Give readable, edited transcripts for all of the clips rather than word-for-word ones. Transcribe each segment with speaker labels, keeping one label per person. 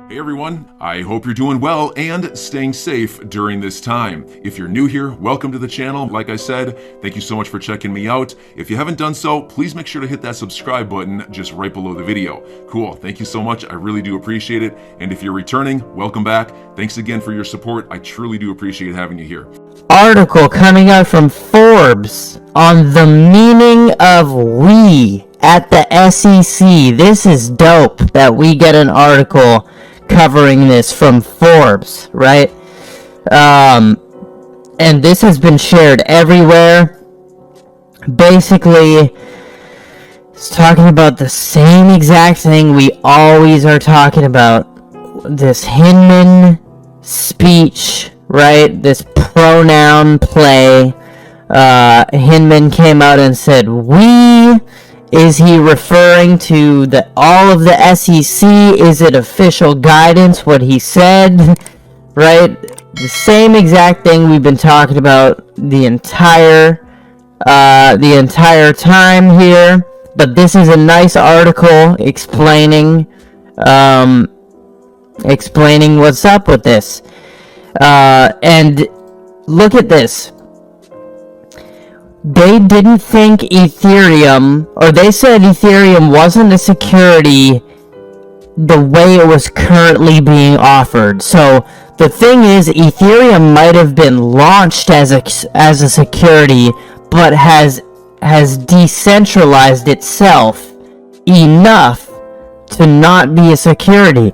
Speaker 1: Hey everyone, I hope you're doing well and staying safe during this time. If you're new here, welcome to the channel. Like I said, thank you so much for checking me out. If you haven't done so, please make sure to hit that subscribe button just right below the video. Cool, thank you so much. I really do appreciate it. And if you're returning, welcome back. Thanks again for your support. I truly do appreciate having you here.
Speaker 2: Article coming out from Forbes on the meaning of we at the SEC. This is dope that we get an article covering this from Forbes, right? And this has been shared everywhere. Basically, it's talking about the same exact thing we always are talking about. This Hinman speech, right? This pronoun play. Hinman came out and said, we. Is he referring to all of the SEC? Is it official guidance, what he said? Right? The same exact thing we've been talking about the entire time here. But this is a nice article explaining what's up with this. And look at this. They didn't think Ethereum, or they said Ethereum wasn't a security the way it was currently being offered. So the thing is, Ethereum might have been launched as a security, but has decentralized itself enough to not be a security.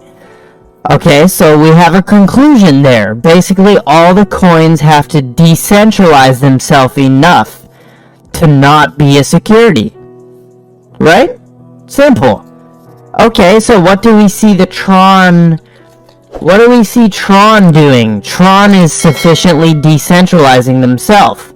Speaker 2: Okay, so we have a conclusion there. Basically, all the coins have to decentralize themselves enough to not be a security. Right? Simple. Okay, so what do we see Tron doing? Tron is sufficiently decentralizing themselves.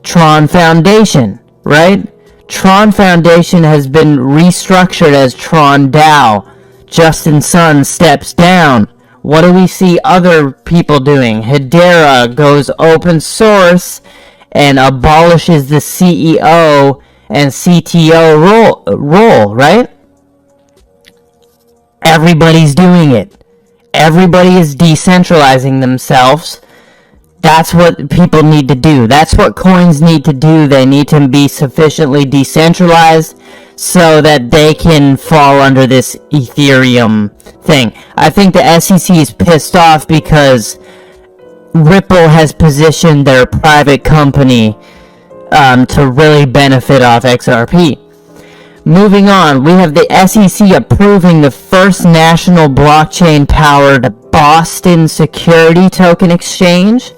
Speaker 2: Tron Foundation, right? Tron Foundation has been restructured as Tron DAO. Justin Sun steps down. What do we see other people doing? Hedera goes open source and abolishes the CEO and CTO role, right? Everybody's doing it. Everybody is decentralizing themselves. That's what people need to do. That's what coins need to do. They need to be sufficiently decentralized so that they can fall under this Ethereum thing. I think the SEC is pissed off because Ripple has positioned their private company to really benefit off XRP. Moving on, we have the SEC approving the first national blockchain-powered Boston Security Token Exchange.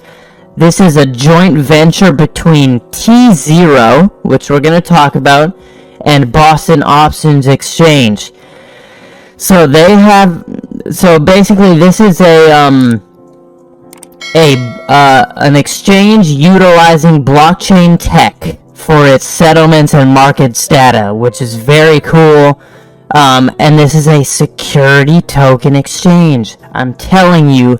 Speaker 2: This is a joint venture between T0, which we're going to talk about, and Boston Options Exchange. So basically this is an exchange utilizing blockchain tech for its settlements and markets data, which is very cool. And this is a security token exchange. I'm telling you,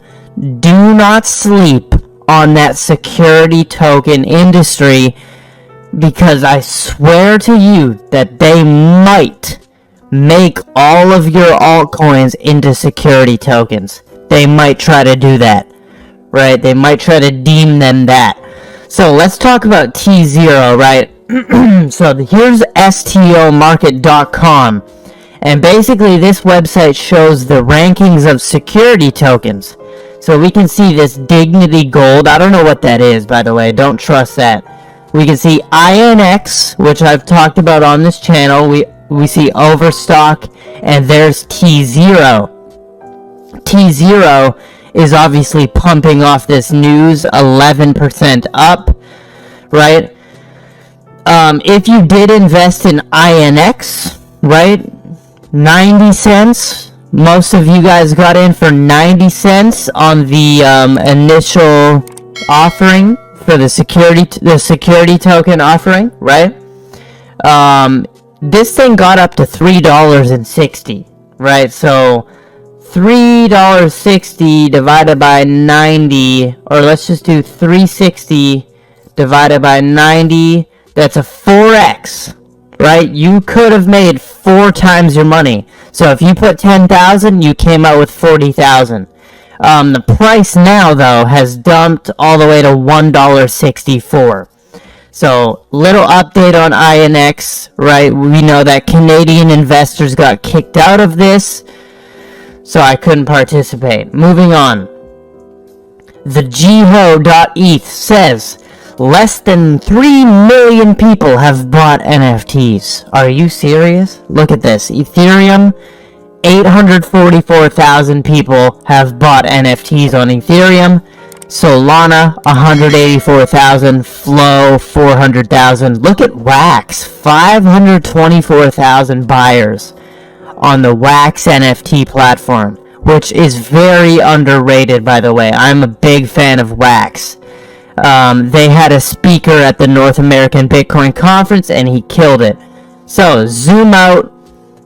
Speaker 2: do not sleep on that security token industry, because I swear to you that they might make all of your altcoins into security tokens. They might try to do that. Right? They might try to deem them that. So let's talk about T0, right? So here's stomarket.com. And basically this website shows the rankings of security tokens. So we can see this Dignity Gold. I don't know what that is, by the way. Don't trust that. We can see INX, which I've talked about on this channel. We see Overstock, and there's T0. T0 is obviously pumping off this news, 11% up, right? If you did invest in INX, right, 90 cents, most of you guys got in for 90 cents on the initial offering for the security token offering, right? This thing got up to $3.60, right? So $3.60 divided by 90, or let's just do 360 divided by 90, that's a 4x, right? You could have made 4 times your money. So if you put 10,000, you came out with 40,000. The price now, though, has dumped all the way to $1.64. So, little update on INX, right? We know that Canadian investors got kicked out of this, so I couldn't participate. Moving on. The Jiho.eth says, less than 3 million people have bought NFTs. Are you serious? Look at this. Ethereum, 844,000 people have bought NFTs on Ethereum. Solana, 184,000. Flow, 400,000. Look at Wax, 524,000 buyers on the Wax NFT platform, which is very underrated, by the way. I'm a big fan of Wax. They had a speaker at the North American Bitcoin Conference, and he killed it. So, zoom out.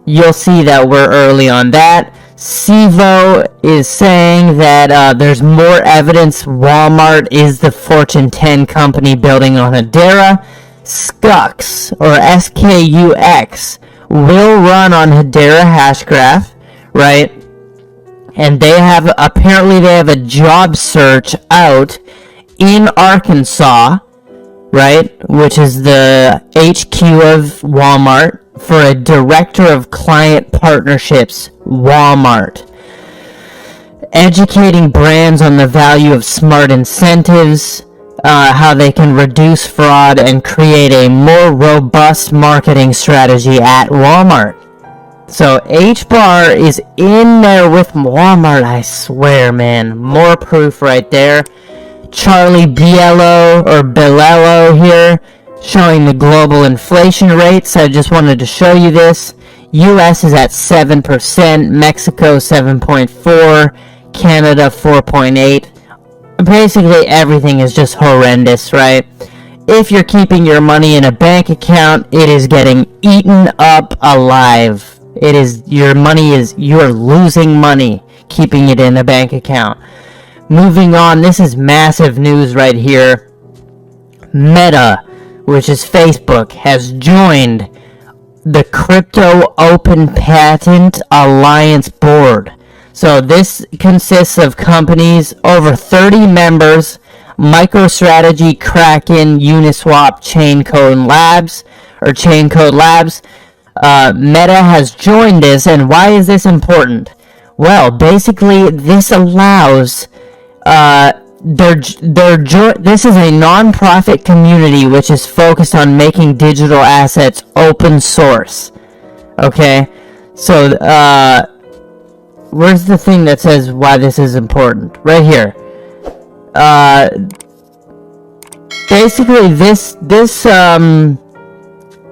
Speaker 2: You'll see that we're early on that. Sivo is saying that there's more evidence Walmart is the Fortune 10 company building on Hedera. Skux, or SKUX, will run on Hedera Hashgraph, right? And apparently they have a job search out in Arkansas, right? Which is the HQ of Walmart, for a director of client partnerships, Walmart. Educating brands on the value of smart incentives, how they can reduce fraud and create a more robust marketing strategy at Walmart. So HBAR is in there with Walmart, I swear, man. More proof right there. Charlie Bilello here, showing the global inflation rates. I just wanted to show you this. US is at 7%, Mexico 7.4%, Canada 4.8%. Basically everything is just horrendous, right? If you're keeping your money in a bank account, it is getting eaten up alive. You're losing money keeping it in a bank account. Moving on, this is massive news right here. Meta, which is Facebook, has joined the Crypto Open Patent Alliance Board. So this consists of companies, over 30 members: MicroStrategy, Kraken, Uniswap, Chaincode Labs. Meta has joined this, and why is this important? Well, basically, this allows this is a non-profit community which is focused on making digital assets open source. Okay, so where's the thing that says why this is important? Right here. Basically, this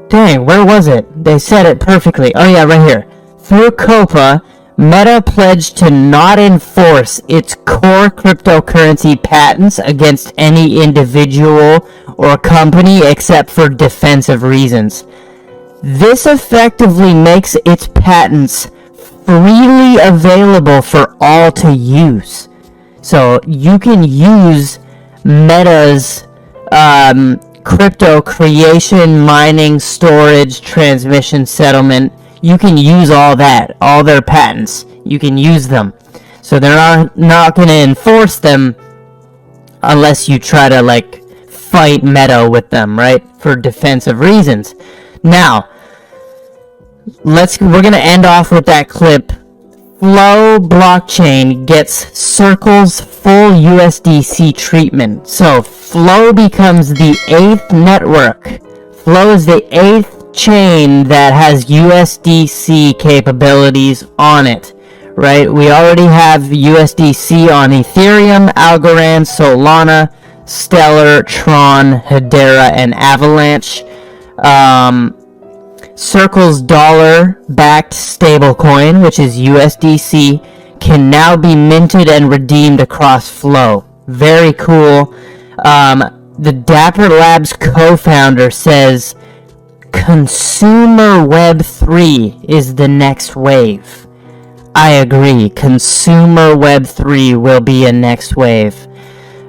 Speaker 2: dang, where was it? They said it perfectly. Oh yeah, right here. Through COPA, Meta pledged to not enforce its core cryptocurrency patents against any individual or company except for defensive reasons. This effectively makes its patents freely available for all to use. So you can use Meta's crypto creation, mining, storage, transmission, settlement. You can use all that, all their patents. You can use them. So they're not going to enforce them unless you try to, fight Meta with them, right? For defensive reasons. Now, we're going to end off with that clip. Flow blockchain gets Circle's full USDC treatment. So Flow becomes the 8th network. Flow is the 8th chain that has USDC capabilities on it, right? We already have USDC on Ethereum, Algorand, Solana, Stellar, Tron, Hedera, and Avalanche. Circle's dollar-backed stablecoin, which is USDC, can now be minted and redeemed across Flow. Very cool. The Dapper Labs co-founder says Consumer Web 3 is the next wave. I agree. Consumer Web 3 will be a next wave.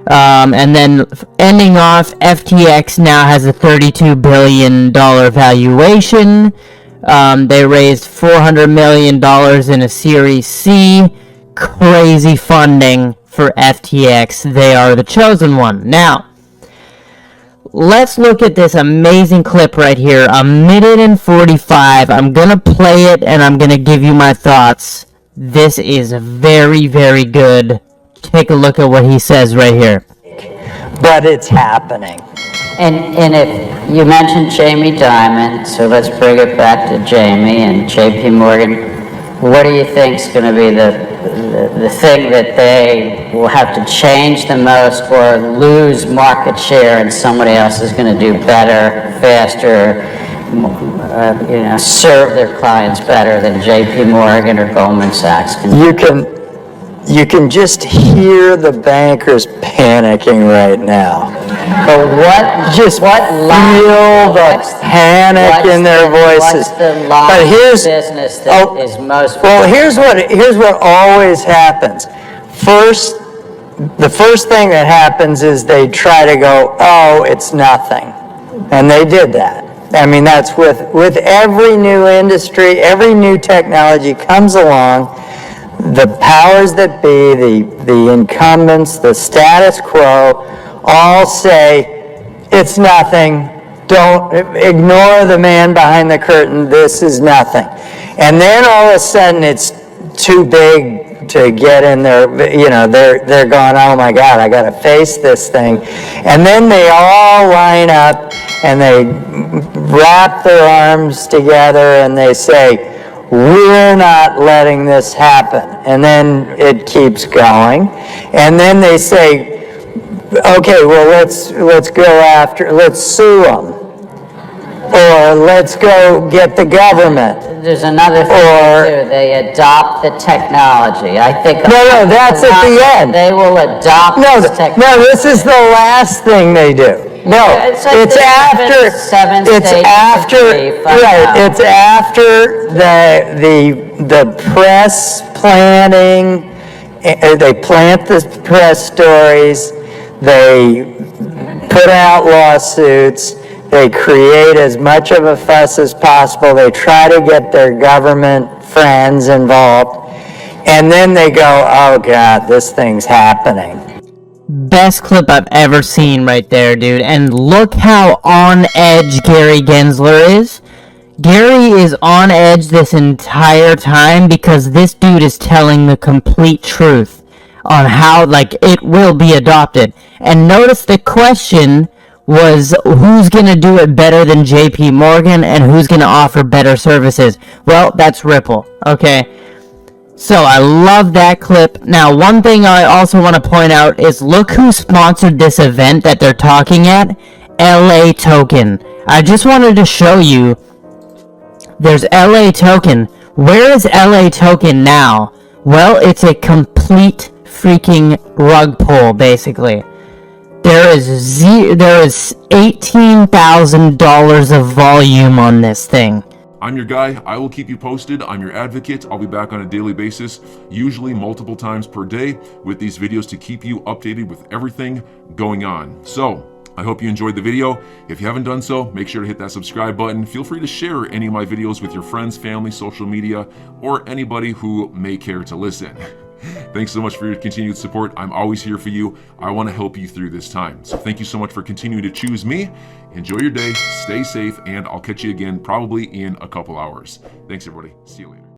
Speaker 2: And then ending off, FTX now has a $32 billion valuation. They raised $400 million in a Series C. Crazy funding for FTX. They are the chosen one. Now, let's look at this amazing clip right here. 1 minute and 45. I'm going to play it and I'm going to give you my thoughts. This is very, very good. Take a look at what he says right here.
Speaker 3: But it's happening.
Speaker 4: And if you mentioned Jamie Dimon, so let's bring it back to Jamie and JP Morgan. What do you think is going to be the thing that they will have to change the most or lose market share and somebody else is going to do better, faster, serve their clients better than JP Morgan or Goldman Sachs can?
Speaker 3: You can just hear the bankers panicking right now.
Speaker 4: But
Speaker 3: feel the panic in their voices.
Speaker 4: What's the line of business that is most?
Speaker 3: Well, here's what always happens. The first thing that happens is they try to go, oh, it's nothing, and they did that. I mean, that's with every new industry, every new technology comes along. The powers that be, the incumbents, the status quo, all say, it's nothing, don't ignore the man behind the curtain, this is nothing. And then all of a sudden it's too big to get in there, they're going, oh my God, I gotta face this thing. And then they all line up and they wrap their arms together and they say, we're not letting this happen. And then it keeps going. And then they say, okay, well, let's sue them. Or let's go get the government.
Speaker 4: There's another thing too. They adopt the technology. I think.
Speaker 3: No, that's at the end.
Speaker 4: They will adopt this technology.
Speaker 3: No, this is the last thing they do. No, it's after the press planning. They plant the press stories. They put out lawsuits. They create as much of a fuss as possible. They try to get their government friends involved. And then they go, oh God, this thing's happening.
Speaker 2: Best clip I've ever seen right there, dude. And look how on edge Gary Gensler is. Gary is on edge this entire time because this dude is telling the complete truth on how, it will be adopted. And notice the question was, who's gonna do it better than JP Morgan and who's gonna offer better services? Well, that's Ripple, okay? So I love that clip. Now, one thing I also want to point out is look who sponsored this event that they're talking at. LA Token. I just wanted to show you. There's LA Token. Where is LA Token now? Well, it's a complete freaking rug pull, basically. There is $18,000 of volume on this thing.
Speaker 1: I'm your guy. I will keep you posted. I'm your advocate. I'll be back on a daily basis, usually multiple times per day, with these videos to keep you updated with everything going on. So, I hope you enjoyed the video. If you haven't done so, make sure to hit that subscribe button. Feel free to share any of my videos with your friends, family, social media, or anybody who may care to listen. Thanks so much for your continued support. I'm always here for you. I want to help you through this time. So thank you so much for continuing to choose me. Enjoy your day, stay safe, and I'll catch you again probably in a couple hours. Thanks, everybody. See you later.